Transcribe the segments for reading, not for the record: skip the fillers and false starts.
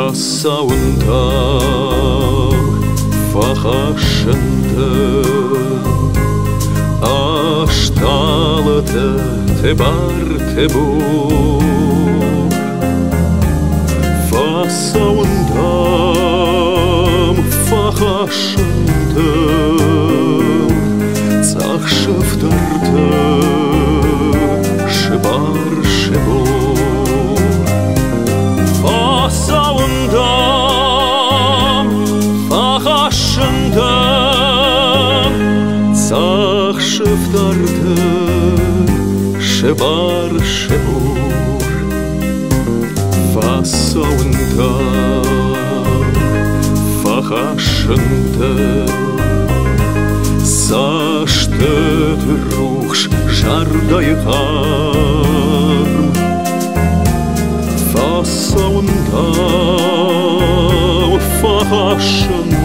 Wasser unterm verraschende Ashtalete te bor Wasser unterm verraschende Zachschifterte Schebar Schebor Wasser unterm verraschende Zachschifterte Schebar Schebor Wasser unterm verraschende Zashtet ruchs Schardai Charm Wasser unterm verraschende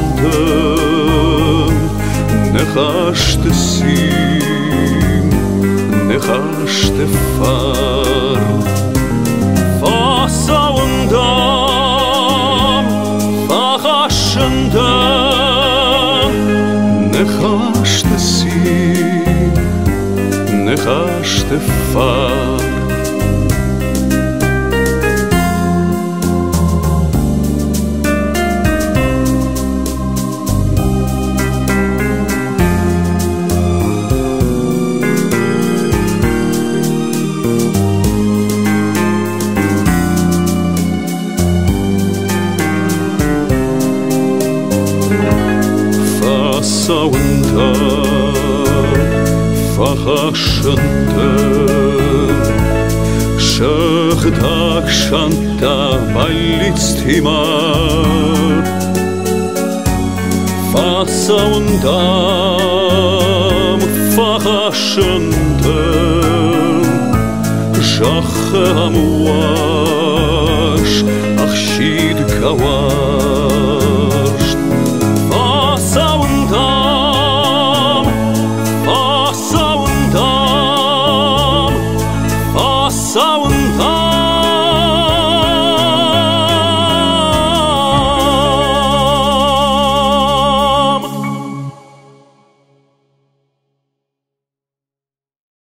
Nechashte sim, nechashte far Wasser unterm verraschende Nechashte sim, nechashte far Wasser unterm verraschende Shechdak shanta balitzt himar Wasser unterm verraschende Shach hamuash achshid kawash